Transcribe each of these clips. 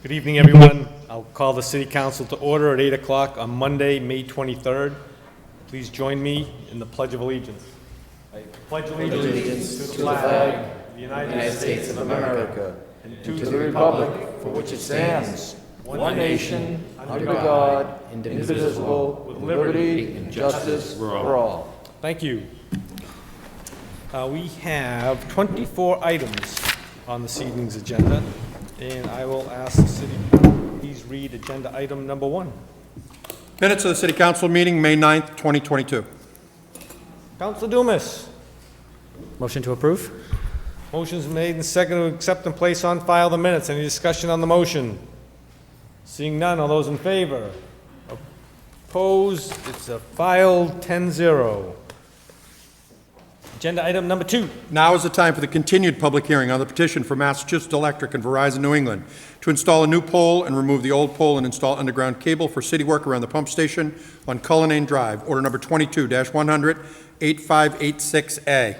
Good evening, everyone. I'll call the City Council to order at 8 o'clock on Monday, May 23rd. Please join me in the Pledge of Allegiance. I pledge allegiance to the flag of the United States of America and to the republic for which it stands, one nation, under God, indivisible, with liberty and justice for all. Thank you. We have 24 items on this evening's agenda, and I will ask the city to please read agenda item number 1. Minutes of the City Council meeting, May 9th, 2022. Councilor Dumas. Motion to approve? Motion's made and seconded to accept and place on file the minutes. Any discussion on the motion? Seeing none, all those in favor? Opposed? It's a file 10-0. Agenda item number 2. Now is the time for the continued public hearing on the petition for Massachusetts Electric and Verizon New England to install a new pole and remove the old pole and install underground cable for city work around the pump station on Cullinane Drive, order number 22-100, 8586A.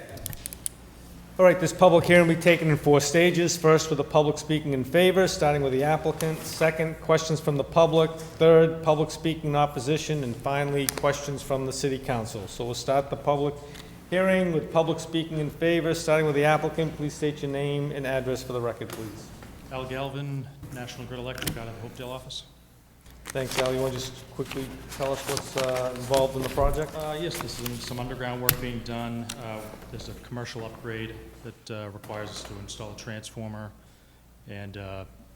All right, this public hearing will be taken in 4 stages. First, with the public speaking in favor, starting with the applicant. Second, questions from the public. Third, public speaking in opposition. And finally, questions from the City Council. So we'll start the public hearing with public speaking in favor, starting with the applicant. Please state your name and address for the record, please. Al Galvin, National Grid Electric, out of the Hopedale office. Thanks, Al. You want to just quickly tell us what's involved in the project? Yes, this is some underground work being done. There's a commercial upgrade that requires us to install a transformer, and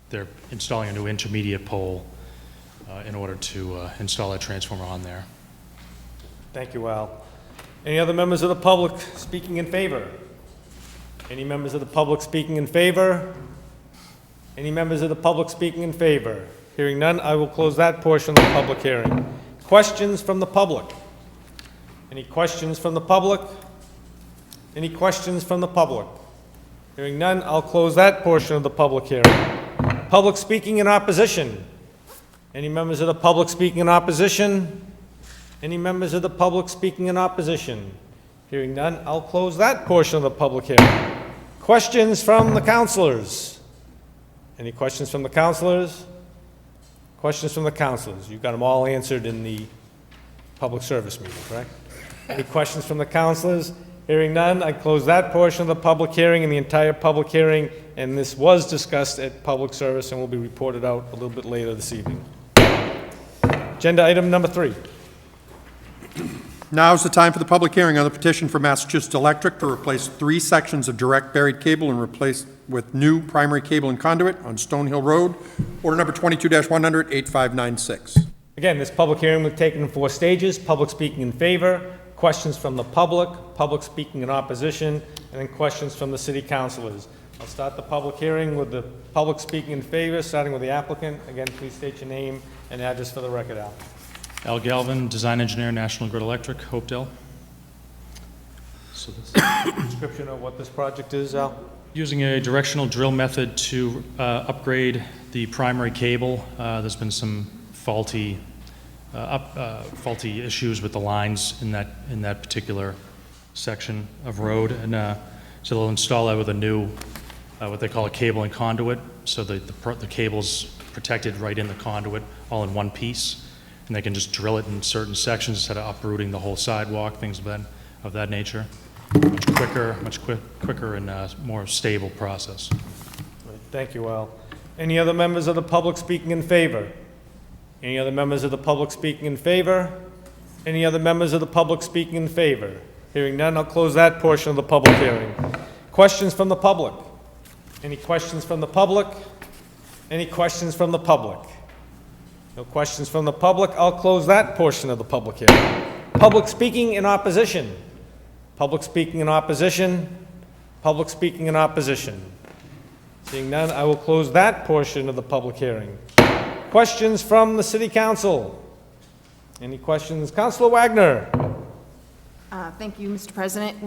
they're installing a new intermediate pole in order to install that transformer on there. Thank you, Al. Any other members of the public speaking in favor? Any members of the public speaking in favor? Any members of the public speaking in favor? Hearing none, I will close that portion of the public hearing. Questions from the public? Any questions from the public? Any questions from the public? Hearing none, I'll close that portion of the public hearing. Public speaking in opposition? Any members of the public speaking in opposition? Any members of the public speaking in opposition? Hearing none, I'll close that portion of the public hearing. Questions from the councilors? Any questions from the councilors? Questions from the councilors? You got them all answered in the public service meeting, correct? Any questions from the councilors? Hearing none, I close that portion of the public hearing and the entire public hearing, and this was discussed at public service and will be reported out a little bit later this evening. Agenda item number 3. Now is the time for the public hearing on the petition for Massachusetts Electric to replace 3 sections of direct buried cable and replace with new primary cable and conduit on Stonehill Road, order number 22-100, 8596. Again, this public hearing was taken in 4 stages: public speaking in favor, questions from the public, public speaking in opposition, and then questions from the city councilors. I'll start the public hearing with the public speaking in favor, starting with the applicant. Again, please state your name and address for the record, Al. Al Galvin, Design Engineer, National Grid Electric, Hopedale. So this is Description of what this project is, Al? using a directional drill method to upgrade the primary cable. There's been some faulty issues with the lines in that particular section of road, and so they'll install that with a new what they call a cable and conduit. So the cable's protected right in the conduit, all in one piece, and they can just drill it in certain sections instead of uprooting the whole sidewalk, things of that nature. Much quicker and more stable process. Thank you, Al. Any other members of the public speaking in favor? Any other members of the public speaking in favor? Any other members of the public speaking in favor? Hearing none, I'll close that portion of the public hearing. Questions from the public? Any questions from the public? Any questions from the public? No questions from the public. I'll close that portion of the public hearing. Public speaking in opposition? Public speaking in opposition? Public speaking in opposition? Seeing none, I will close that portion of the public hearing. Questions from the City Council? Any questions? Councilor Wagner. Thank you, Mr. President.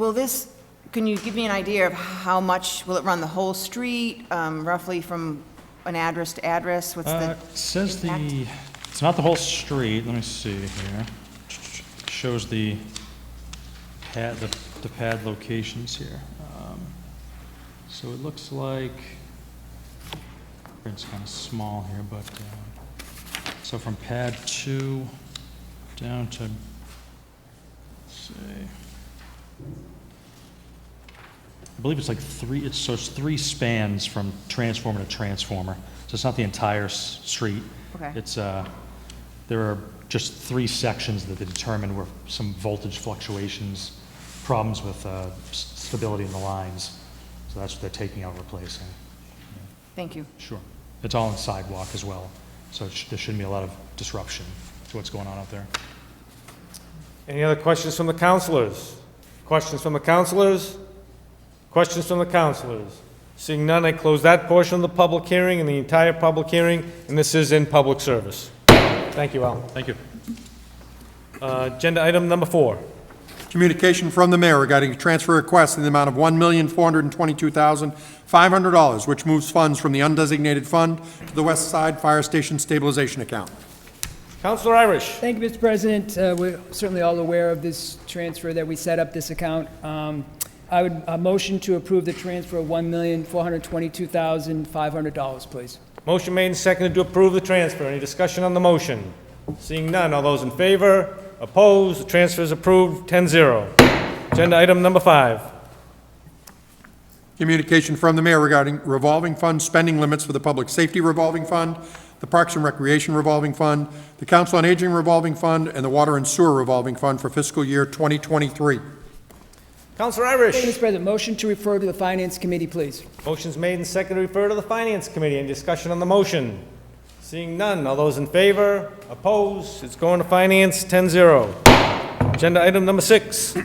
Can you give me an idea of how much, will it run the whole street, roughly from an address to address? What's the It says impact? it's not the whole street. Let me see here. It shows the pad locations here. So it looks like Print's kind of small here, but, so from pad 2 down to, let's see, I believe it's like so it's 3 spans from transformer to transformer. So it's not the entire street. Okay. It's, there are just 3 sections that they determined were some voltage fluctuations, problems with stability in the lines. So that's what they're taking out and replacing. Thank you. Sure. It's all in sidewalk as well, so there shouldn't be a lot of disruption to what's going on out there. Any other questions from the councilors? Questions from the councilors? Questions from the councilors? Seeing none, I close that portion of the public hearing and the entire public hearing, and this is in public service. Thank you, Al. Thank you. Agenda item number 4. Communication from the mayor regarding a transfer request in the amount of $1,422,500, which moves funds from the undesignated fund to the West Side Fire Station Stabilization Account. Councilor Irish. Thank you, Mr. President. We're certainly all aware of this transfer that we set up this account. I would motion to approve the transfer of $1,422,500, please. Motion made and seconded to approve the transfer. Any discussion on the motion? Seeing none, all those in favor? Opposed? The transfer is approved, 10-0. Agenda item number 5. Communication from the mayor regarding revolving fund spending limits for the Public Safety Revolving Fund, the Parks and Recreation Revolving Fund, the Council on Aging Revolving Fund, and the Water and Sewer Revolving Fund for fiscal year 2023. Councilor Thank you, Irish. Mr. President. Motion to refer to the Finance Committee, please. Motion's made and seconded to refer to the Finance Committee. Any discussion on the motion? Seeing none, all those in favor? Opposed? It's going to Finance, 10-0. Agenda item number 6.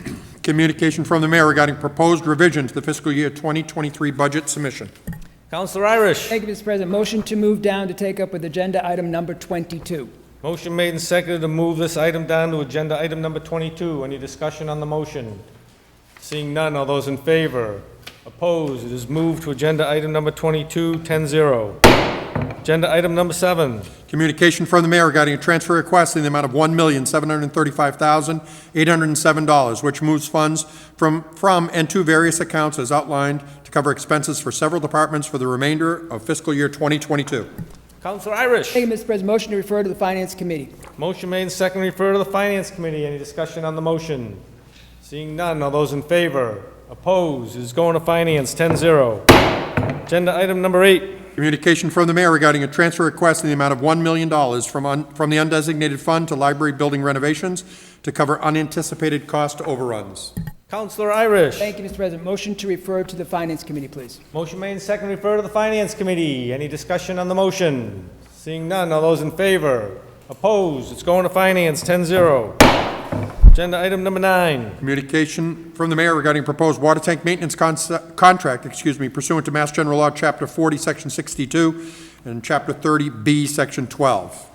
Communication from the mayor regarding proposed revision to the fiscal year 2023 budget submission. Councilor Irish. Thank you, Mr. President. Motion to move down to take up with agenda item number 22. Motion made and seconded to move this item down to agenda item number 22. Any discussion on the motion? Seeing none, all those in favor? Opposed? It is moved to agenda item number 22, 10-0. Agenda item number 7. Communication from the mayor regarding a transfer request in the amount of $1,735,807, which moves funds from and to various accounts as outlined to cover expenses for several departments for the remainder of fiscal year 2022. Councilor Irish. Thank you, Mr. President. Motion to refer to the Finance Committee. Motion made and seconded to refer to the Finance Committee. Any discussion on the motion? Seeing none, all those in favor? Opposed? It is going to Finance, 10-0. Agenda item number 8. Communication from the mayor regarding a transfer request in the amount of $1 million from the undesignated fund to library building renovations to cover unanticipated cost overruns. Councilor Irish. Thank you, Mr. President. Motion to refer to the Finance Committee, please. Motion made and seconded to refer to the Finance Committee. Any discussion on the motion? Seeing none, all those in favor? Opposed? It's going to Finance, 10-0. Agenda item number 9. Communication from the mayor regarding proposed water tank maintenance contract, pursuant to Mass General Law, Chapter 40, Section 62, and Chapter 30B, Section 12.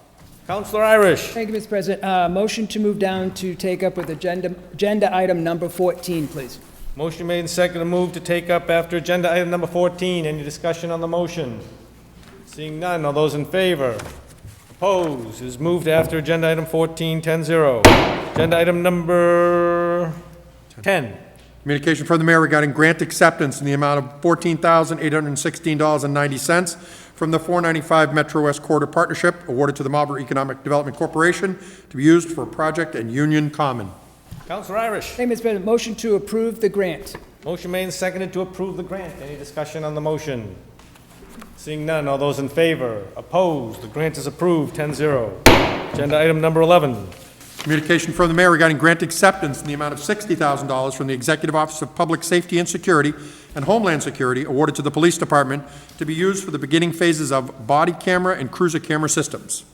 Councilor Irish. Thank you, Mr. President. Motion to move down to take up with agenda item number 14, please. Motion made and seconded to move to take up after agenda item number 14. Any discussion on the motion? Seeing none, all those in favor? Opposed? It is moved after agenda item 14, 10-0. Agenda item number 10. Communication from the mayor regarding grant acceptance in the amount of $14,816.90 from the 495 Metro West Corridor Partnership awarded to the Marlborough Economic Development Corporation to be used for a project in Union Common. Councilor Irish. Thank you, Mr. President. Motion to approve the grant. Motion made and seconded to approve the grant. Any discussion on the motion? Seeing none, all those in favor? Opposed? The grant is approved, 10-0. Agenda item number 11. Communication from the mayor regarding grant acceptance in the amount of $60,000 from the Executive Office of Public Safety and Security and Homeland Security awarded to the Police Department to be used for the beginning phases of body camera and cruiser camera systems.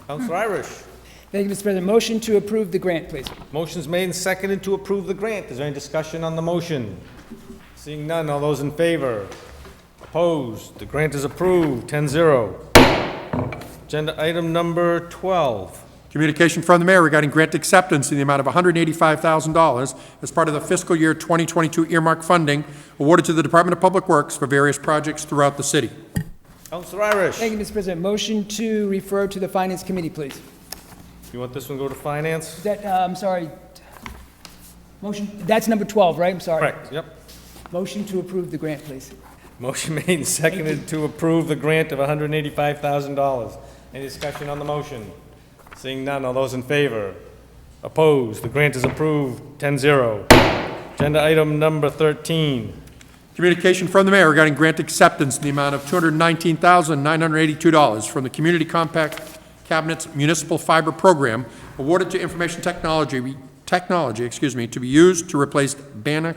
Councilor Irish. Thank you, Mr. President. Motion to approve the grant, please. Motion's made and seconded to approve the grant. Is there any discussion on the motion? Seeing none, all those in favor? Opposed? The grant is approved, 10-0. Agenda item number 12. Communication from the mayor regarding grant acceptance in the amount of $185,000 as part of the fiscal year 2022 earmark funding awarded to the Department of Public Works for various projects throughout the city. Councilor Irish. Thank you, Mr. President. Motion to refer to the Finance Committee, please. You want this one to go to Finance? Is that, I'm sorry. Motion, that's number 12, right? I'm sorry. Correct, yep. Motion to approve the grant, please. Motion made and seconded to approve the grant of $185,000. Any discussion on the motion? Seeing none, all those in favor? Opposed? The grant is approved, 10-0. Agenda item number 13. Communication from the mayor regarding grant acceptance in the amount of $219,982 from the Community Compact Cabinet's Municipal Fiber Program awarded to Information Technology, to be used to replace BANA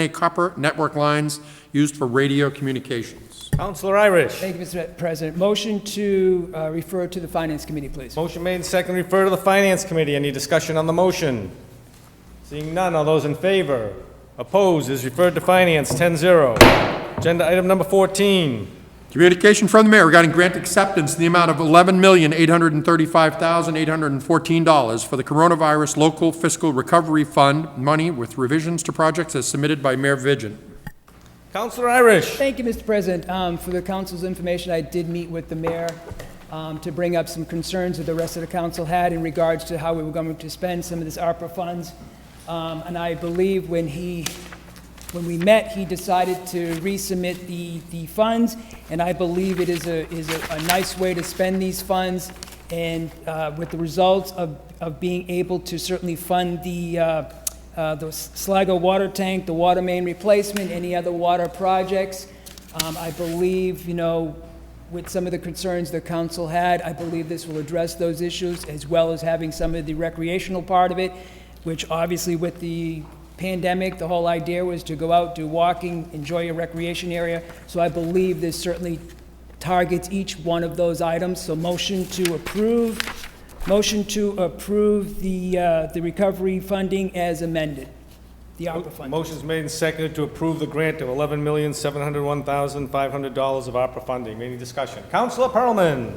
copper network lines used for radio communications. Counselor Irish. Thank you, Mr. President. Motion to refer to the Finance Committee, please. Motion made and seconded, refer to the Finance Committee. Any discussion on the motion? Seeing none, all those in favor? Opposed? Is referred to Finance, 10-0. Agenda item number 14. Communication from the mayor regarding grant acceptance in the amount of $11,835,814 for the Coronavirus Local Fiscal Recovery Fund money with revisions to projects as submitted by Mayor Vigent. Counselor Irish. Thank you, Mr. President. For the council's information, I did meet with the mayor to bring up some concerns that the rest of the council had in regards to how we were going to spend some of this ARPA funds. And I believe when we met, he decided to resubmit the funds, and I believe it is a nice way to spend these funds, and with the results of being able to certainly fund the Sligo water tank, the water main replacement, any other water projects. I believe, with some of the concerns the council had, I believe this will address those issues, as well as having some of the recreational part of it, which obviously with the pandemic, the whole idea was to go out, do walking, enjoy a recreation area. So I believe this certainly targets each one of those items. So motion to approve the recovery funding as amended, the ARPA funding. Motion's made and seconded to approve the grant of $11,701,500 of ARPA funding. Any discussion? Counselor Pearlman.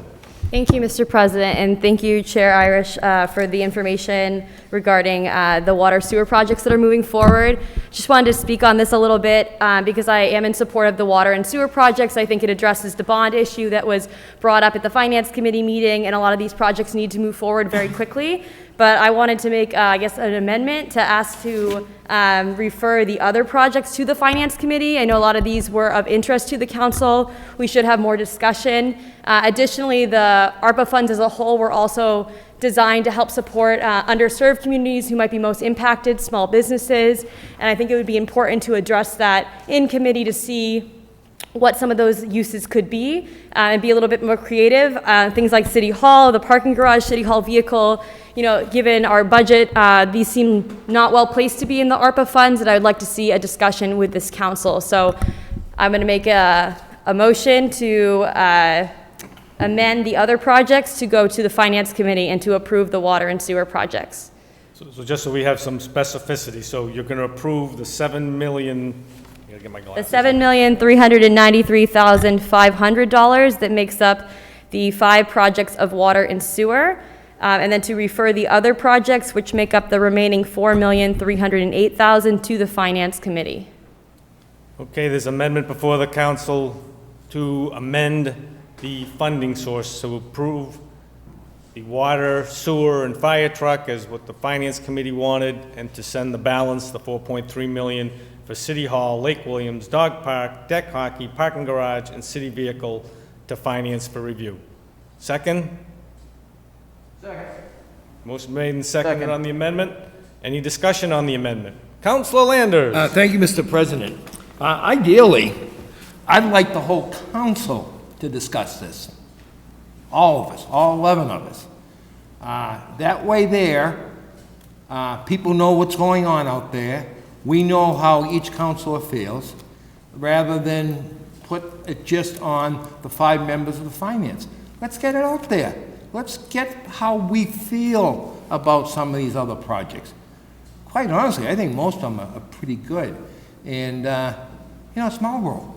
Thank you, Mr. President, and thank you, Chair Irish, for the information regarding the water sewer projects that are moving forward. Just wanted to speak on this a little bit because I am in support of the water and sewer projects. I think it addresses the bond issue that was brought up at the Finance Committee meeting, and a lot of these projects need to move forward very quickly. But I wanted to make, an amendment to ask to refer the other projects to the Finance Committee. I know a lot of these were of interest to the council. We should have more discussion. Additionally, the ARPA funds as a whole were also designed to help support underserved communities who might be most impacted, small businesses. And I think it would be important to address that in committee to see what some of those uses could be and be a little bit more creative. Things like City Hall, the parking garage, City Hall vehicle, given our budget, these seem not well placed to be in the ARPA funds, and I would like to see a discussion with this council. So I'm going to make a motion to amend the other projects to go to the Finance Committee and to approve the water and sewer projects. So just so we have some specificity, so you're going to approve the $7 million, I gotta get my The glasses. $7,393,500 that makes up the 5 projects of water and sewer, and then to refer the other projects, which make up the remaining $4,308,000, to the Finance Committee. Okay, there's amendment before the council to amend the funding source to approve the water, sewer, and fire truck as what the Finance Committee wanted, and to send the balance, the $4.3 million, for City Hall, Lake Williams, Dog Park, deck hockey, parking garage, and city vehicle to Finance for review. Second? Second. Motion made and seconded on the amendment. Any discussion on the amendment? Councilor Landers. Thank you, Mr. President. Ideally, I'd like the whole council to discuss this. All of us, all 11 of us. That way there, people know what's going on out there. We know how each councilor feels, rather than put it just on the 5 members of the finance. Let's get it out there. Let's get how we feel about some of these other projects. Quite honestly, I think most of them are pretty good. And, it's Marlborough.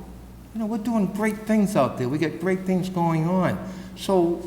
We're doing great things out there. We get great things going on. So,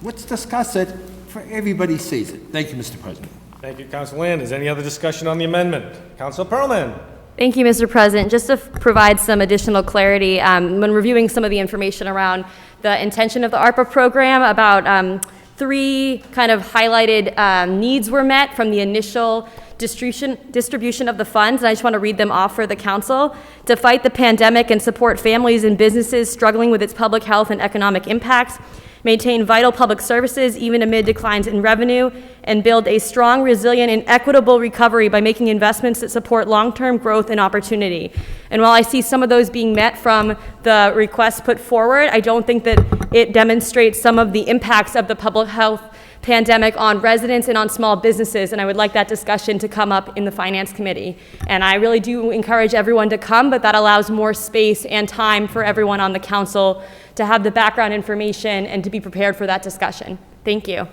let's discuss it for everybody sees it. Thank you, Mr. President. Thank you, Councilor Landers. Any other discussion on the amendment? Councilor Pearlman. Thank you, Mr. President. Just to provide some additional clarity, when reviewing some of the information around the intention of the ARPA program, about 3 kind of highlighted needs were met from the initial distribution of the funds, and I just want to read them off for the council. To fight the pandemic and support families and businesses struggling with its public health and economic impacts, maintain vital public services even amid declines in revenue, and build a strong, resilient, and equitable recovery by making investments that support long-term growth and opportunity. And while I see some of those being met from the requests put forward, I don't think that it demonstrates some of the impacts of the public health pandemic on residents and on small businesses, and I would like that discussion to come up in the Finance Committee. And I really do encourage everyone to come, but that allows more space and time for everyone on the council to have the background information and to be prepared for that discussion. Thank you.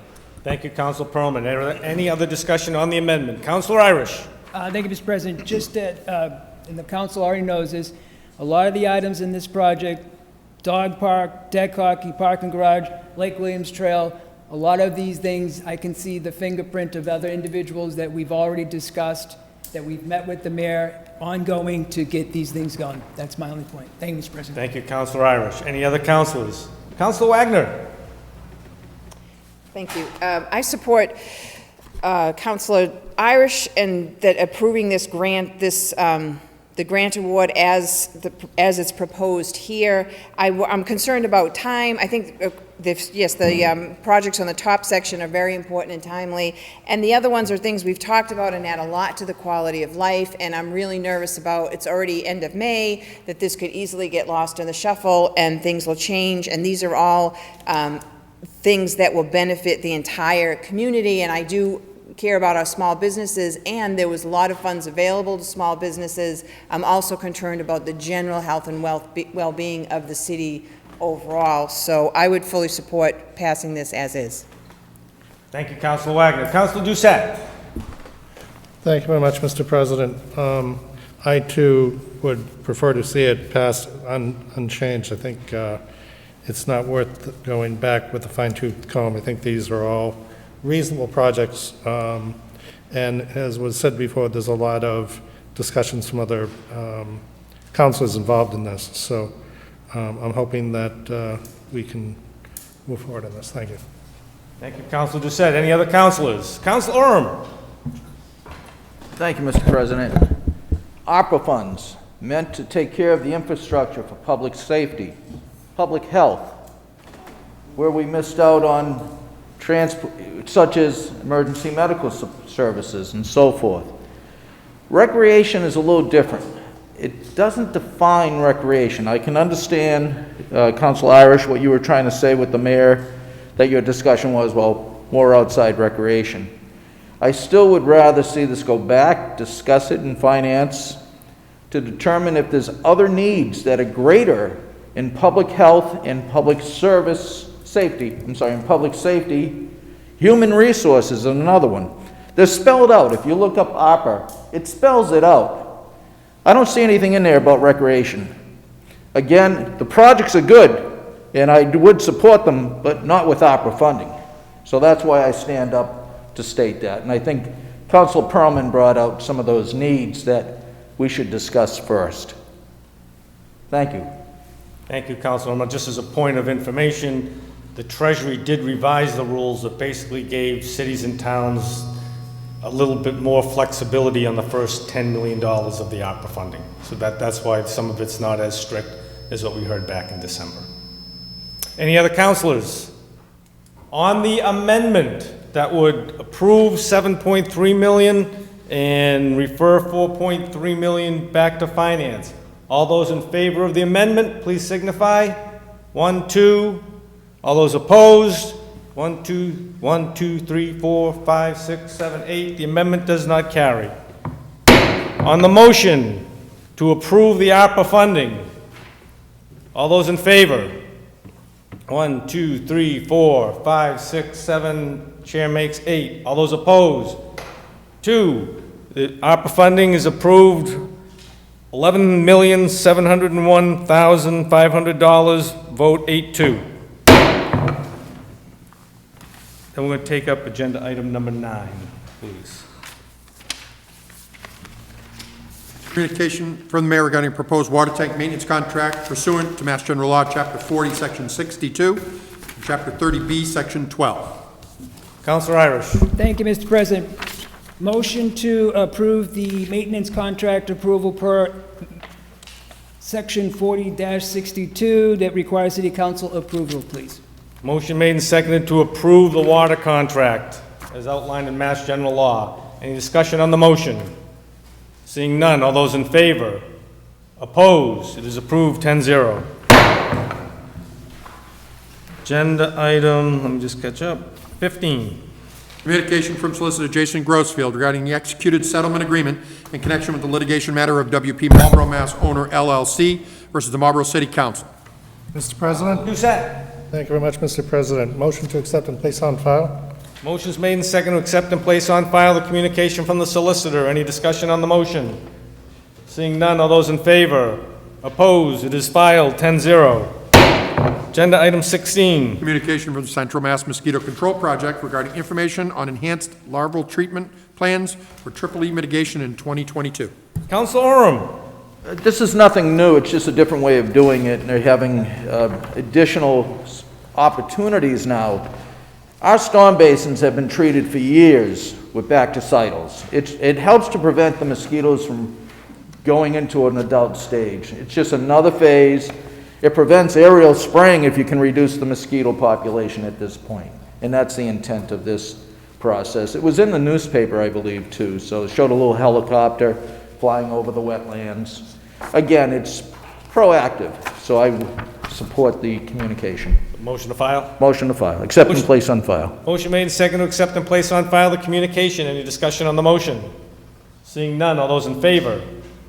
Thank you, Council Perlman. Any other discussion on the amendment? Councilor Irish. Thank you, Mr. President. Just that, and the council already knows this, a lot of the items in this project, dog park, deck hockey, parking garage, Lake Williams Trail, a lot of these things, I can see the fingerprint of other individuals that we've already discussed, that we've met with the mayor, ongoing to get these things going. That's my only point. Thank you, Mr. President. Thank you, Councilor Irish. Any other councilors? Councilor Wagner. Thank you. I support Councilor Irish and that approving this grant, the grant award as it's proposed here. I'm concerned about time. I think, the projects on the top section are very important and timely, and the other ones are things we've talked about and add a lot to the quality of life, and I'm really nervous about, it's already end of May, that this could easily get lost in the shuffle and things will change, and these are all things that will benefit the entire community, and I do care about our small businesses, and there was a lot of funds available to small businesses. I'm also concerned about the general health and well-being of the city overall, so I would fully support passing this as is. Thank you, Councilor Wagner. Councilor Doucette. Thank you very much, Mr. President. I, too, would prefer to see it passed unchanged. I think it's not worth going back with a fine-tooth comb. I think these are all reasonable projects, and as was said before, there's a lot of discussions from other councilors involved in this, so I'm hoping that we can move forward on this. Thank you. Thank you, Councilor Doucette. Any other councilors? Councilor Orm. Thank you, Mr. President. ARPA funds meant to take care of the infrastructure for public safety, public health, where we missed out on transport, such as emergency medical services and so forth. Recreation is a little different. It doesn't define recreation. I can understand, Council Irish, what you were trying to say with the mayor, that your discussion was, well, more outside recreation. I still would rather see this go back, discuss it in finance, to determine if there's other needs that are greater in public health and public service safety, in public safety. Human resources is another one. They're spelled out. If you look up ARPA, it spells it out. I don't see anything in there about recreation. Again, the projects are good, and I would support them, but not with ARPA funding. So that's why I stand up to state that. And I think Council Perlman brought out some of those needs that we should discuss first. Thank you. Thank you, Councilor Orm. Just as a point of information, the Treasury did revise the rules that basically gave cities and towns a little bit more flexibility on the first $10 million of the ARPA funding. So that's why some of it's not as strict as what we heard back in December. Any other councilors? On the amendment that would approve $7.3 million and refer $4.3 million back to finance. All those in favor of the amendment, please signify. 1, 2. All those opposed? 1, 2, 3, 4, 5, 6, 7, 8. The amendment does not carry. On the motion to approve the ARPA funding, all those in favor? 1, 2, 3, 4, 5, 6, 7. Chair makes 8. All those opposed? 2. The ARPA funding is approved. $11,701,500. Vote 8-2. Then we're going to take up agenda item number 9, please. Communication from the mayor regarding a proposed water tank maintenance contract pursuant to Mass General Law, Chapter 40, Section 62, and Chapter 30B, Section 12. Councilor Irish. Thank you, Mr. President. Motion to approve the maintenance contract approval per Section 40-62 that requires city council approval, please. Motion made and seconded to approve the water contract as outlined in Mass General Law. Any discussion on the motion? Seeing none, all those in favor? Opposed? It is approved 10-0. Agenda item, let me just catch up, 15. Communication from Solicitor Jason Grossfield regarding the executed settlement agreement in connection with the litigation matter of WP Marlborough Mass Owner LLC versus the Marlborough City Council. Mr. President? Doucette. Thank you very much, Mr. President. Motion to accept and place on file? Motion's made and seconded to accept and place on file the communication from the solicitor. Any discussion on the motion? Seeing none, all those in favor? Opposed? It is filed 10-0. Agenda item 16. Communication from the Central Mass Mosquito Control Project regarding information on enhanced larval treatment plans for triple E mitigation in 2022. Councilor Orem. This is nothing new, it's just a different way of doing it, and they're having additional opportunities now. Our storm basins have been treated for years with bactericidals. It helps to prevent the mosquitoes from going into an adult stage. It's just another phase. It prevents aerial spraying if you can reduce the mosquito population at this point. And that's the intent of this process. It was in the newspaper, I believe, too, so it showed a little helicopter flying over the wetlands. Again, it's proactive, so I support the communication. Motion to file. Motion to file. Accept and place on file. Motion made and seconded to accept and place on file the communication. Any discussion on the motion? Seeing none, all those in favor?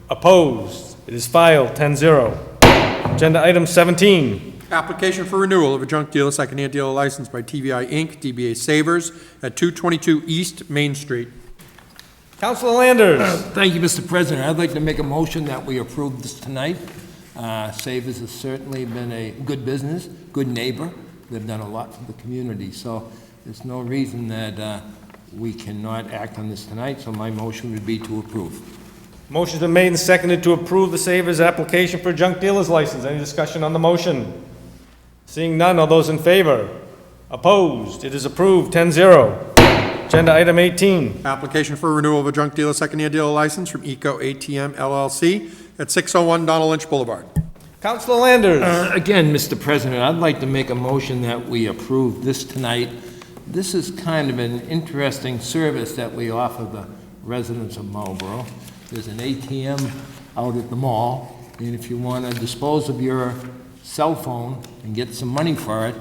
Opposed? It is filed 10-0. Agenda item 17. Application for renewal of a junk dealer second-hand dealer license by TVI Inc., DBA Savers, at 222 East Main Street. Councilor Landers. Thank you, Mr. President. I'd like to make a motion that we approve this tonight. Savers has certainly been a good business, good neighbor. They've done a lot for the community, so there's no reason that we cannot act on this tonight, so my motion would be to approve. Motion's been made and seconded to approve the Savers application for junk dealer's license. Any discussion on the motion? Seeing none, all those in favor? Opposed? It is approved 10-0. Agenda item 18. Application for renewal of a junk dealer second-hand dealer license from Eco ATM LLC at 601 Donald Lynch Boulevard. Councilor Landers. Again, Mr. President, I'd like to make a motion that we approve this tonight. This is kind of an interesting service that we offer the residents of Marlborough. There's an ATM out at the mall, and if you want to dispose of your cell phone and get some money for it,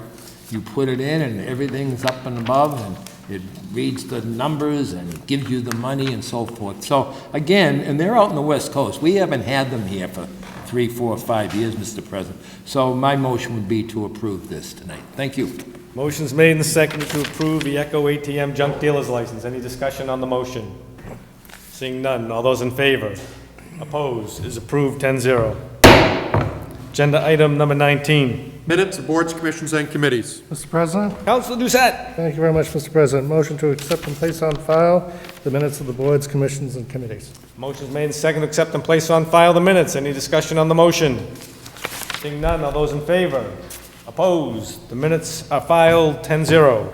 you put it in and everything's up and above, and it reads the numbers and it gives you the money and so forth. So again, and they're out on the West Coast. We haven't had them here for 3, 4, 5 years, Mr. President. So my motion would be to approve this tonight. Thank you. Motion's made and seconded to approve the Echo ATM junk dealer's license. Any discussion on the motion? Seeing none, all those in favor? Opposed? It is approved 10-0. Agenda item number 19. Minutes of boards, commissions, and committees. Mr. President? Councilor Doucette. Thank you very much, Mr. President. Motion to accept and place on file the minutes of the boards, commissions, and committees. Motion's made and seconded to accept and place on file the minutes. Any discussion on the motion? Seeing none, all those in favor? Opposed? The minutes are filed 10-0.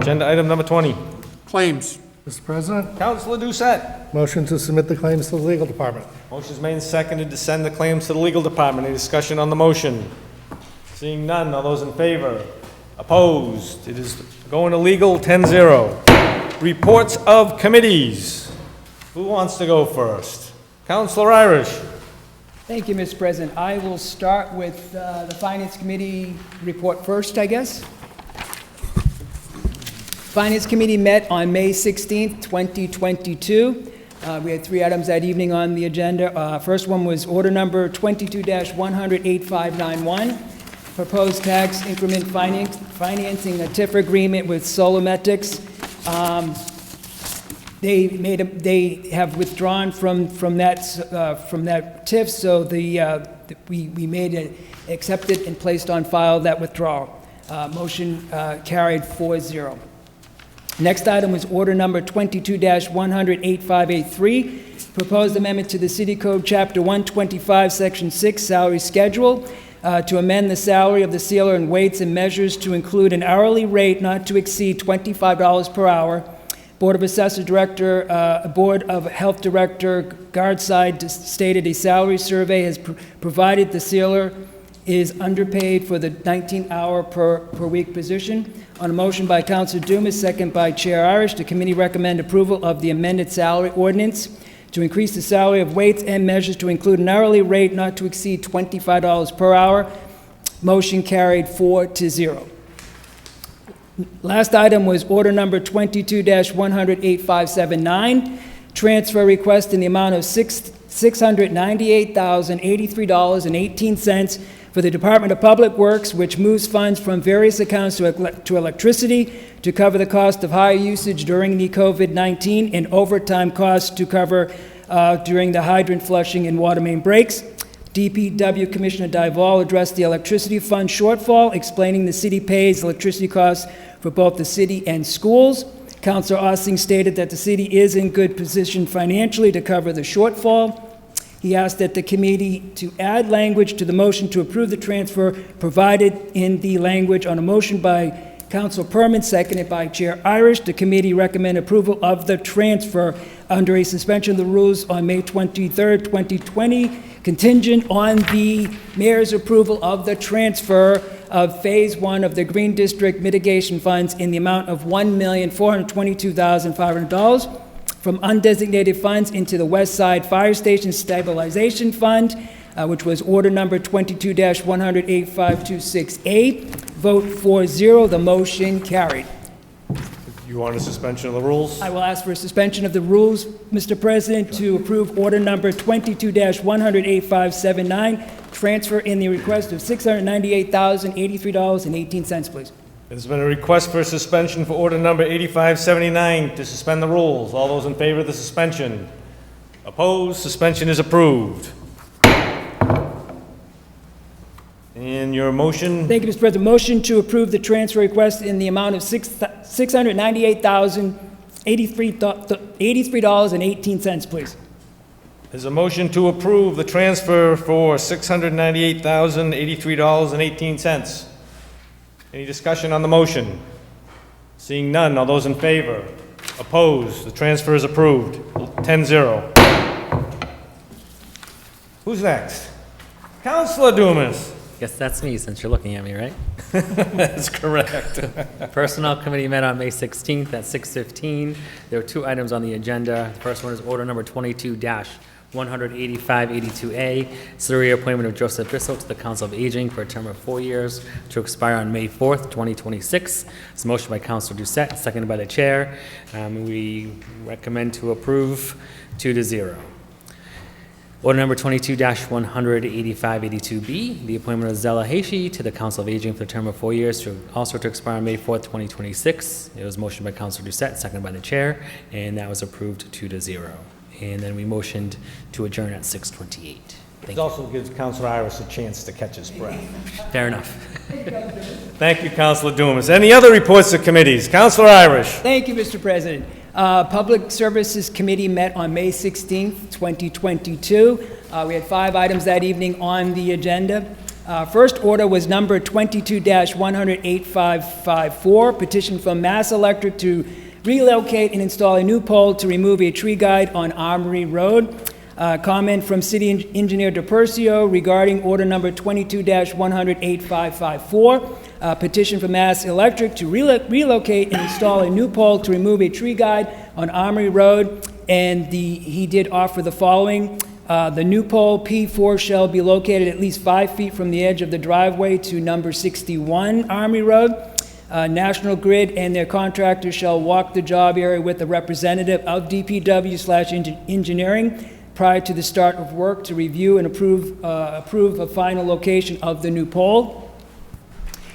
Agenda item number 20. Claims. Mr. President? Councilor Doucette. Motion to submit the claims to the legal department. Motion's made and seconded to send the claims to the legal department. Any discussion on the motion? Seeing none, all those in favor? Opposed? It is going to legal 10-0. Reports of committees. Who wants to go first? Councilor Irish. Thank you, Mr. President. I will start with the Finance Committee report first, I guess. Finance Committee met on May 16th, 2022. We had 3 items that evening on the agenda. First one was order number 22-100-8591, proposed tax increment financing a TIF agreement with Solometics. They have withdrawn from that TIF, so we made it, accepted and placed on file that withdrawal. Motion carried 4-0. Next item was order number 22-100-8583, proposed amendment to the City Code, Chapter 125, Section 6, Salary Schedule, to amend the salary of the sealer in weights and measures to include an hourly rate not to exceed $25 per hour, Board of Assessor Director, Board of Health Director, Guardside stated a salary survey has provided the sealer is underpaid for the 19-hour per week position. On a motion by Councilor Dumas, second by Chair Irish, the committee recommend approval of the amended salary ordinance to increase the salary of weights and measures to include an hourly rate not to exceed $25 per hour. Motion carried 4-0. Last item was order number 22-100-8579, transfer request in the amount of $698,083.18 for the Department of Public Works, which moves funds from various accounts to electricity to cover the cost of higher usage during the COVID-19 and overtime costs to cover during the hydrant flushing and water main breaks. DPW Commissioner Dival addressed the electricity fund shortfall, explaining the city pays electricity costs for both the city and schools. Councilor Ossing stated that the city is in good position financially to cover the shortfall. He asked that the committee to add language to the motion to approve the transfer provided in the language on a motion by Councilor Perman, seconded by Chair Irish. The committee recommend approval of the transfer under a suspension of the rules on May 23rd, 2020, contingent on the mayor's approval of the transfer of Phase 1 of the Green District mitigation funds in the amount of $1,422,500 from undesignated funds into the West Side Fire Station Stabilization Fund, which was order number 22-100-8526A. Vote 4-0, the motion carried. You want a suspension of the rules? I will ask for a suspension of the rules, Mr. President, to approve order number 22-100-8579, transfer in the request of $698,083.18, please. There's been a request for a suspension for order number 8579 to suspend the rules. All those in favor of the suspension? Opposed? Suspension is approved. And your motion? Thank you, Mr. President. Motion to approve the transfer request in the amount of $698,083.18, please. There's a motion to approve the transfer for $698,083.18. Any discussion on the motion? Seeing none, all those in favor? Opposed? The transfer is approved. 10-0. Who's next? Councilor Dumas. Guess that's me, since you're looking at me, right? That's correct. Personnel Committee met on May 16th at 6:15. There were two items on the agenda. The first one is order number 22-185-82A. It's the reappointment of Joseph Bissell to the Council of Aging for a term of 4 years to expire on May 4th, 2026. It's a motion by Councilor Doucette, seconded by the chair. We recommend to approve 2-0. Order number 22-100-8582B, the appointment of Zella Heishi to the Council of Aging for a term of 4 years, also to expire on May 4th, 2026. It was motioned by Councilor Doucette, seconded by the chair, and that was approved 2-0. And then we motioned to adjourn at 6:28. It Thank you. also gives Councilor Iris a chance to catch his breath. Fair enough. Thank you, Councilor Dumas. Any other reports of committees? Councilor Irish. Thank you, Mr. President. Public Services Committee met on May 16th, 2022. We had 5 items that evening on the agenda. First order was number 22-100-8554, petition from Mass Electric to relocate and install a new pole to remove a tree guide on Armory Road. Comment from City Engineer DePercio regarding order number 22-100-8554. Petition for Mass Electric to relocate and install a new pole to remove a tree guide on Armory Road. And he did offer the following. The new pole, P4, shall be located at least 5 feet from the edge of the driveway to number 61 Armory Road. National Grid and their contractors shall walk the job area with a representative of DPW/engineering prior to the start of work to review and approve a final location of the new pole.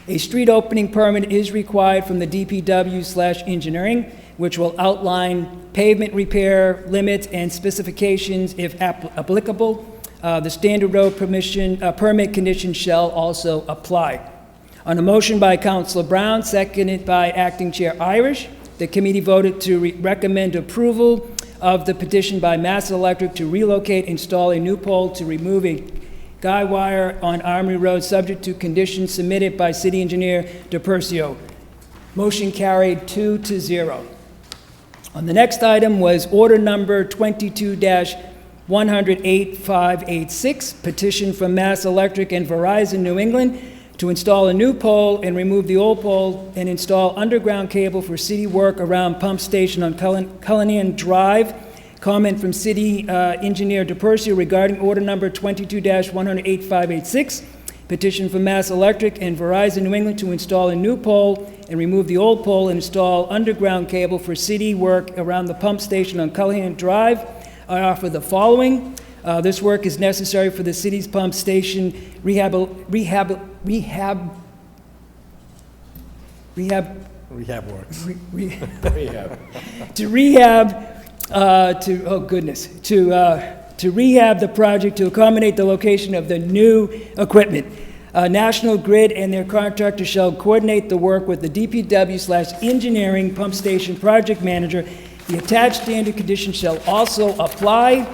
A street opening permit is required from the DPW/engineering, which will outline pavement repair limits and specifications if applicable. The standard road permit conditions shall also apply. On a motion by Councilor Brown, seconded by Acting Chair Irish, the committee voted to recommend approval of the petition by Mass Electric to relocate, install a new pole to remove a guy wire on Armory Road, subject to conditions submitted by City Engineer DePercio. Motion carried 2-0. The next item was order number 22-108-586, petition from Mass Electric and Verizon New England to install a new pole and remove the old pole and install underground cable for city work around pump station on Cullinan Drive. Comment from City Engineer DePercio regarding order number 22-108-586, petition from Mass Electric and Verizon New England to install a new pole and remove the old pole and install underground cable for city work around the pump station on Cullinan Drive. I offer the following. This work is necessary for the city's pump station rehab works. to rehab the project to accommodate the location of the new equipment. National Grid and their contractor shall coordinate the work with the DPW/engineering pump station project manager. The attached standard conditions shall also apply.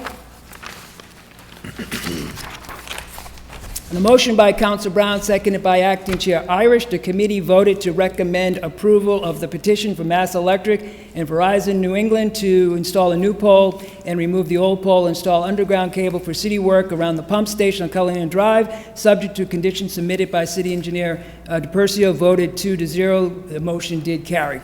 On a motion by Council Brown, seconded by Acting Chair Irish, the committee voted to recommend approval of the petition from Mass Electric and Verizon New England to install a new pole and remove the old pole, install underground cable for city work around the pump station on Cullinan Drive, subject to conditions submitted by City Engineer DePercio, voted 2-0. The motion did carry.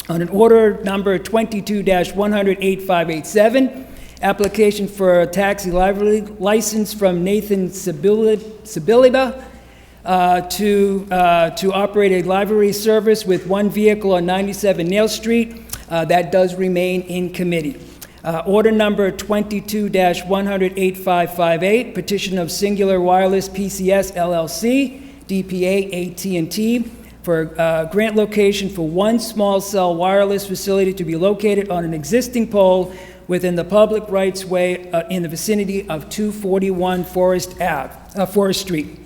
On an order number 22-108-587, application for a taxi livery license from Nathan Sibilida to operate a livery service with one vehicle on 97 Nail Street. That does remain in committee. Order number 22-108-558, petition of Singular Wireless PCS LLC, DPA AT&T, for a grant location for one small cell wireless facility to be located on an existing pole within the public rights-way in the vicinity of 241 Forest Street.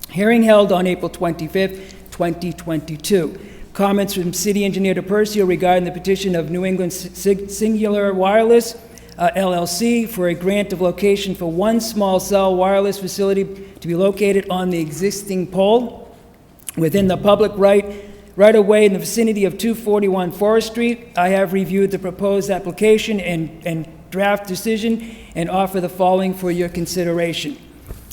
Hearing held on April 25th, 2022. Comments from City Engineer DePercio regarding the petition of New England Singular Wireless LLC for a grant of location for one small cell wireless facility to be located on the existing pole within the public right-of-way in the vicinity of 241 Forest Street. I have reviewed the proposed application and draft decision and offer the following for your consideration.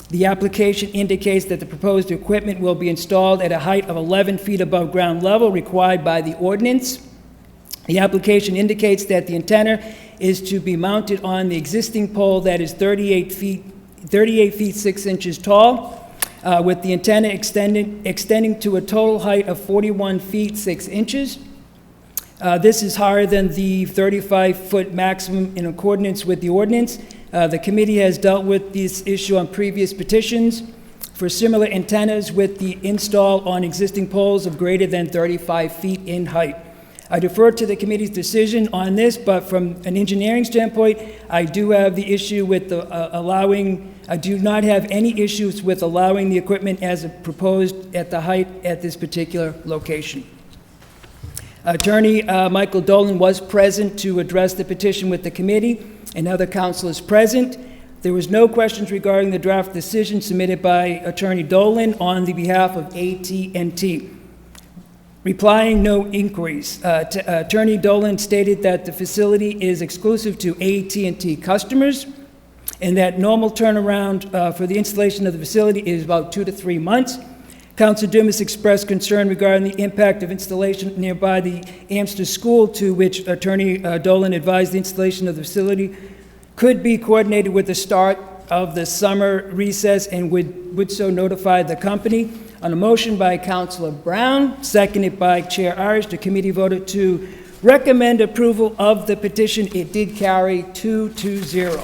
The application indicates that the proposed equipment will be installed at a height of 11 feet above ground level required by the ordinance. The application indicates that the antenna is to be mounted on the existing pole that is 38 feet 6 inches tall, with the antenna extending to a total height of 41 feet 6 inches. This is higher than the 35-foot maximum in accordance with the ordinance. The committee has dealt with this issue on previous petitions for similar antennas with the install on existing poles of greater than 35 feet in height. I defer to the committee's decision on this, but from an engineering standpoint, I do have the issue with I do not have any issues with allowing the equipment as proposed at the height at this particular location. Attorney Michael Dolan was present to address the petition with the committee, and other councilors present. There was no questions regarding the draft decision submitted by Attorney Dolan on the behalf of AT&T. Replying no inquiries, Attorney Dolan stated that the facility is exclusive to AT&T customers and that normal turnaround for the installation of the facility is about 2 to 3 months. Councilor Dumas expressed concern regarding the impact of installation nearby the Amster School, to which Attorney Dolan advised the installation of the facility could be coordinated with the start of the summer recess and would so notify the company. On a motion by Councilor Brown, seconded by Chair Irish, the committee voted to recommend approval of the petition. It did carry 2-0.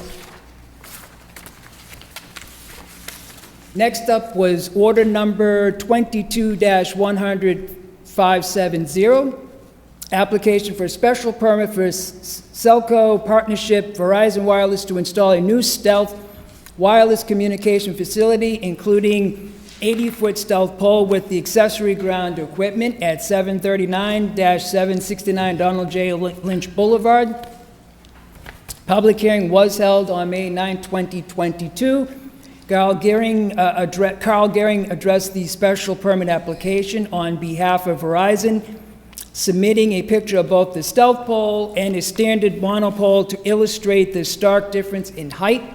Next up was order number 22-100-570, application for a special permit for Celco Partnership Verizon Wireless to install a new stealth wireless communication facility, including 80-foot stealth pole with the accessory ground equipment at 739-769 Donald J. Lynch Boulevard. Public hearing was held on May 9, 2022. Carl Gehring addressed the special permit application on behalf of Verizon. submitting a picture of both the stealth pole and a standard monopole to illustrate the stark difference in height.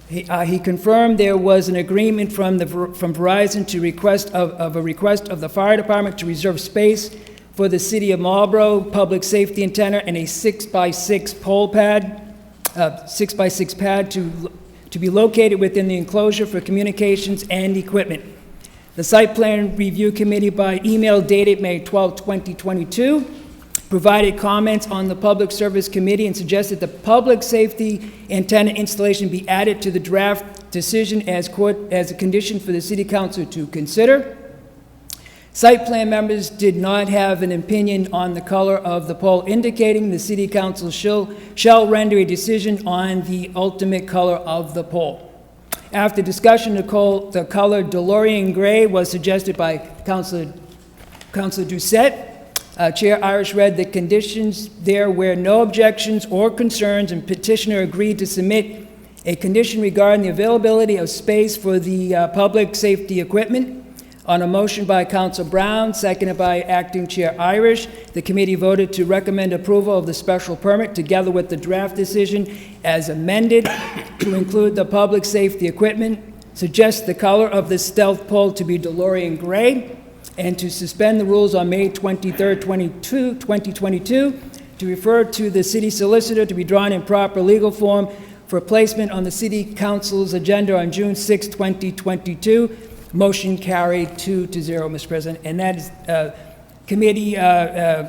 He confirmed there was an agreement from Verizon to request of the fire department to reserve space for the city of Marlborough public safety antenna and a 6x6 pole pad, 6x6 pad to be located within the enclosure for communications and equipment. The Site Plan Review Committee, by email dated May 12, 2022, provided comments on the Public Service Committee and suggested the public safety antenna installation be added to the draft decision as a condition for the City Council to consider. Site plan members did not have an opinion on the color of the pole, indicating the City Council shall render a decision on the ultimate color of the pole. After discussion, the color DeLorean gray was suggested by Councilor Doucette. Chair Irish read the conditions there were no objections or concerns, and petitioner agreed to submit a condition regarding the availability of space for the public safety equipment. On a motion by Councilor Brown, seconded by Acting Chair Irish, the committee voted to recommend approval of the special permit together with the draft decision as amended to include the public safety equipment, suggest the color of the stealth pole to be DeLorean gray, and to suspend the rules on May 23, 2022, to refer to the city solicitor to be drawn in proper legal form for placement on the City Council's agenda on June 6, 2022. Motion carried 2-0, Mr. President, and that is committee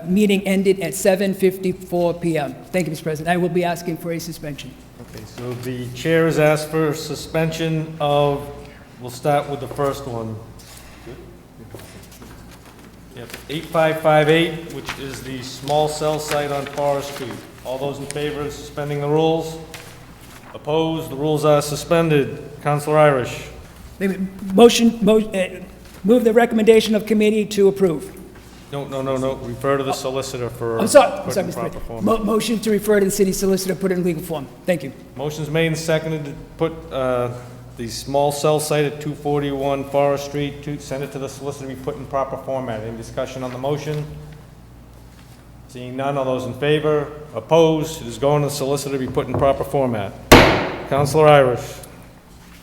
meeting ended at 7:54 p.m. Thank you, Mr. President. I will be asking for a suspension. Okay, so the chair has asked for suspension of, we'll start with the first one. Yep, 8558, which is the small cell site on Forest Street. All those in favor of suspending the rules? Opposed? The rules are suspended. Councilor Irish. Move the recommendation of committee to approve. No. Refer to the solicitor for. I'm sorry, put in Mr. proper President. form. Motion to refer to the city solicitor, put it in legal form. Thank you. Motion's made and seconded to put the small cell site at 241 Forest Street, send it to the solicitor to be put in proper format. Any discussion on the motion? Seeing none, all those in favor? Opposed? It is going to the solicitor to be put in proper format. Councilor Irish.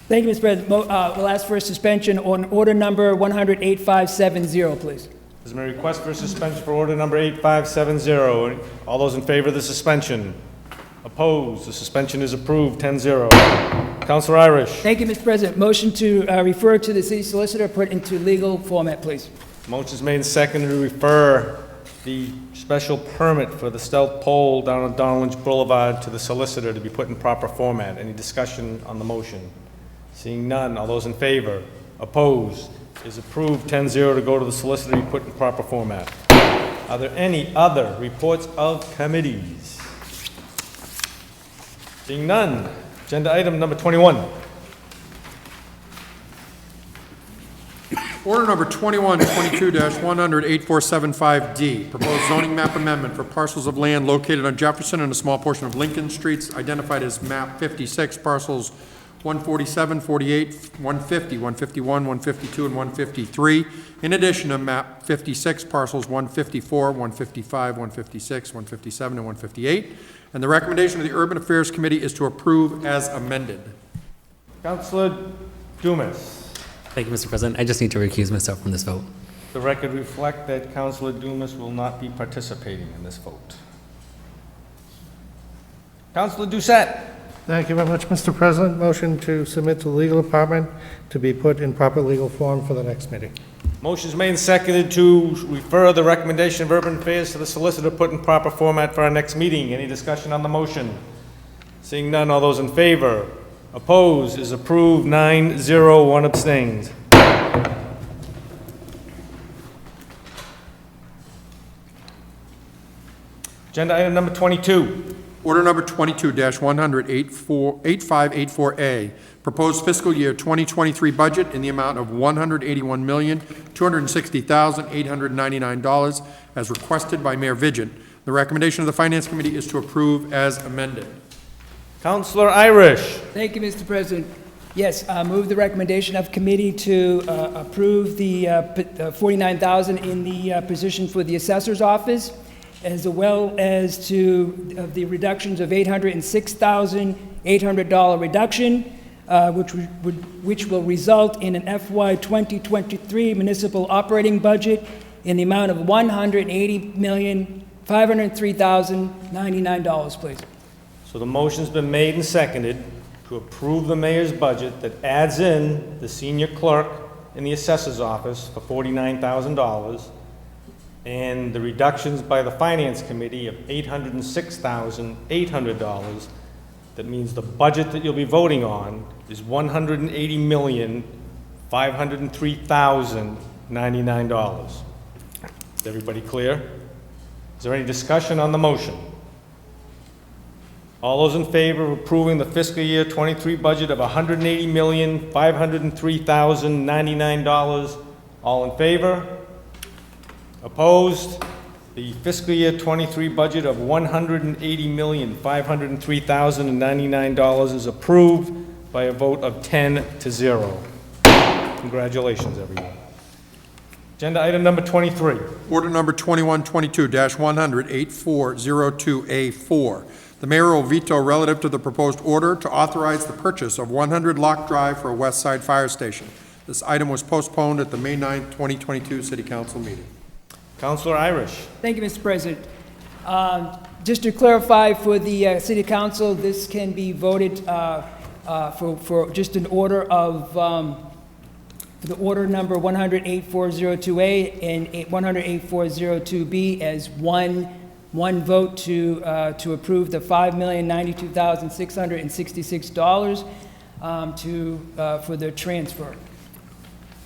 Thank you, Mr. President. We'll ask for a suspension on order number 100-8570, please. There's been a request for suspension for order number 8570. All those in favor of the suspension? Opposed? The suspension is approved, 10-0. Councilor Irish. Thank you, Mr. President. Motion to refer to the city solicitor, put into legal format, please. Motion's made and seconded to refer the special permit for the stealth pole down on Donald Lynch Boulevard to the solicitor to be put in proper format. Any discussion on the motion? Seeing none, all those in favor? Opposed? Is approved, 10-0 to go to the solicitor to be put in proper format. Are there any other reports of committees? Seeing none, agenda item number 21. Order number 21-22-100-8475D, proposed zoning map amendment for parcels of land located on Jefferson and a small portion of Lincoln Streets, identified as map 56, parcels 147, 48, 150, 151, 152, and 153, in addition to map 56, parcels 154, 155, 156, 157, and 158. And the recommendation of the Urban Affairs Committee is to approve as amended. Councilor Dumas. Thank you, Mr. President. I just need to recuse myself from this vote. The record reflect that Councilor Dumas will not be participating in this vote. Councilor Doucette. Thank you very much, Mr. President. Motion to submit to the legal department to be put in proper legal form for the next meeting. Motion's made and seconded to refer the recommendation of Urban Affairs to the solicitor put in proper format for our next meeting. Any discussion on the motion? Seeing none, all those in favor? Opposed? Is approved, 9-0, one abstained. Agenda item number 22. Order number 22-100-8584A, proposed fiscal year 2023 budget in the amount of $181,260,899 as requested by Mayor Vigent. The recommendation of the Finance Committee is to approve as amended. Councilor Irish. Thank you, Mr. President. Yes, move the recommendation of committee to approve the $49,000 in the position for the assessor's office, as well as to the reductions of $806,800 reduction, which will result in an FY 2023 municipal operating budget in the amount of $180,503,099, please. So the motion's been made and seconded to approve the mayor's budget that adds in the senior clerk in the assessor's office for $49,000 and the reductions by the finance committee of $806,800. That means the budget that you'll be voting on is $180,503,099. Is everybody clear? Is there any discussion on the motion? All those in favor of approving the fiscal year 23 budget of $180,503,099, all in favor? Opposed? The fiscal year 23 budget of $180,503,099 is approved by a vote of 10-0. Congratulations, everyone. Agenda item number 23. Order number 2122-100-8402A4. The mayor will veto relative to the proposed order to authorize the purchase of 100 Lock Drive for a West Side Fire Station. This item was postponed at the May 9, 2022 City Council meeting. Councilor Irish. Thank you, Mr. President. Just to clarify for the City Council, this can be voted for just an order of, for the order number 100-8402A and 100-8402B as one vote to approve the $5,092,666 for the transfer.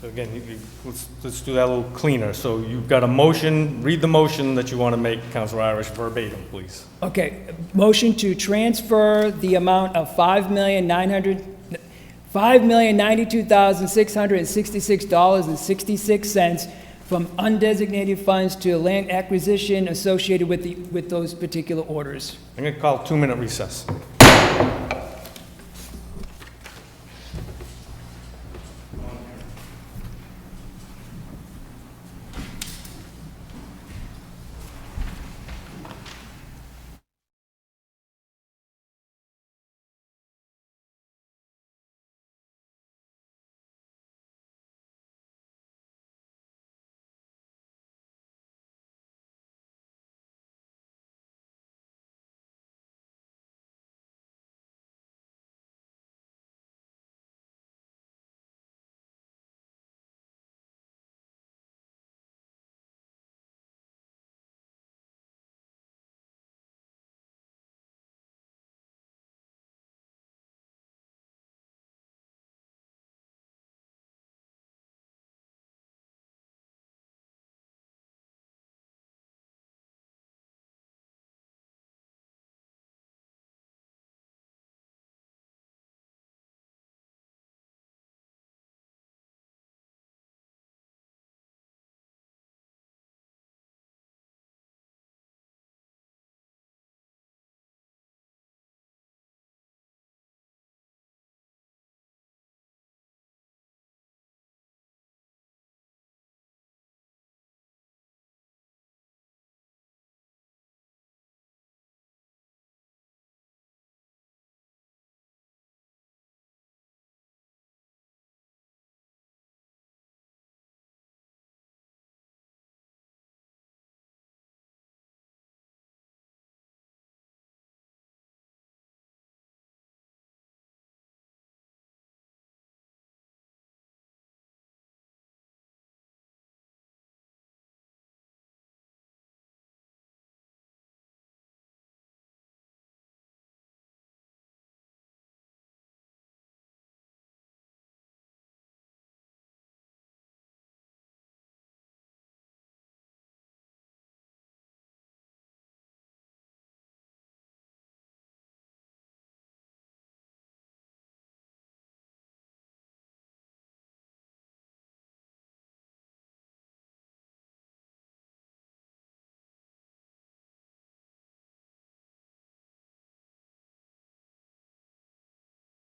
So again, let's do that a little cleaner. So you've got a motion, read the motion that you want to make, Councilor Irish, verbatim, please. Okay, motion to transfer the amount of $5,092,666.66 from undesignated funds to land acquisition associated with those particular orders. I'm going to call a 2-minute recess.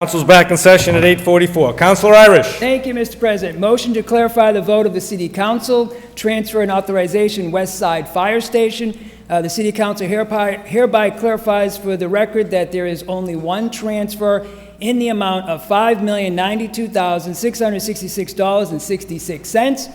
Council's back in session at 8:44. Counselor Irish. Thank you, Mr. President. Motion to clarify the vote of the City Council, transfer and authorization West Side Fire Station. The City Council hereby clarifies for the record that there is only one transfer in the amount of $5,092,666.66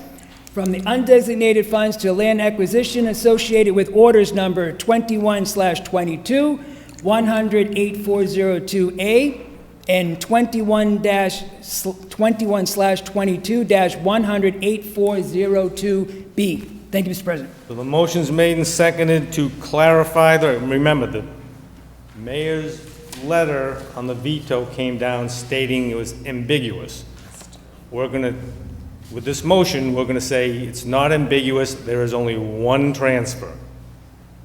from the undesignated funds to land acquisition associated with orders number 21/22, 100-8402A, and 21/22-100-8402B. Thank you, Mr. President. So the motion's made and seconded to clarify remember, the mayor's letter on the veto came down stating it was ambiguous. With this motion, we're gonna say it's not ambiguous, there is only one transfer.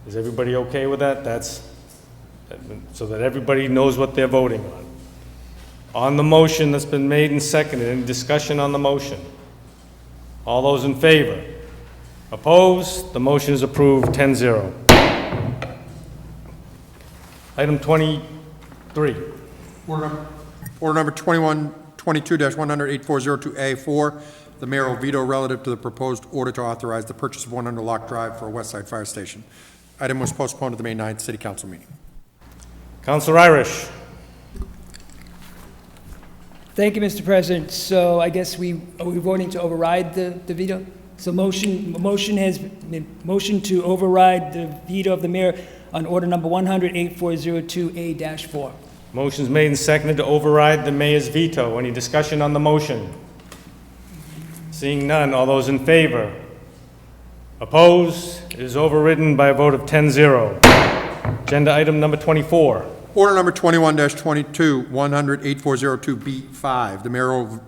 Is everybody okay with that? So that everybody knows what they're voting on. On the motion that's been made and seconded, any discussion on the motion? All those in favor? Opposed? The motion is approved, 10-0. Item 23. Order number 22-100-8402A4, the mayoral veto relative to the proposed order to authorize the purchase of 100 Lock Drive for a West Side Fire Station. Item was postponed to the May 9th City Council meeting. Counselor Irish. Thank you, Mr. President. So I guess are we voting to override the veto? So motion to override the veto of the mayor on order number 100-8402A-4. Motion's made and seconded to override the mayor's veto. Any discussion on the motion? Seeing none, all those in favor? Opposed? It is overridden by a vote of 10-0. Agenda item number 24. Order number 21-22, 100-8402B5, the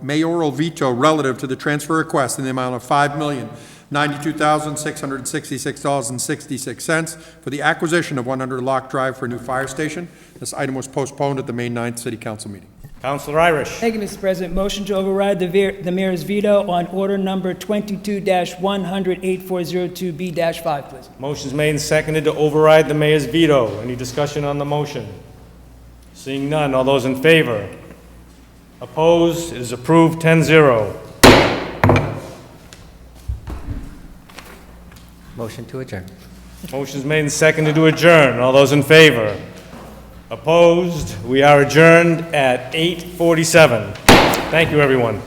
mayoral veto relative to the transfer request in the amount of $5,092,666.66 for the acquisition of 100 Lock Drive for a new fire station. This item was postponed at the May 9th City Council meeting. Counselor Irish. Thank you, Mr. President. Motion to override the mayor's veto on order number 22-100-8402B-5, please. Motion's made and seconded to override the mayor's veto. Any discussion on the motion? Seeing none, all those in favor? Opposed? It is approved, 10-0. Motion to adjourn. Motion's made and seconded to adjourn. All those in favor? Opposed? We are adjourned at 8:47. Thank you, everyone.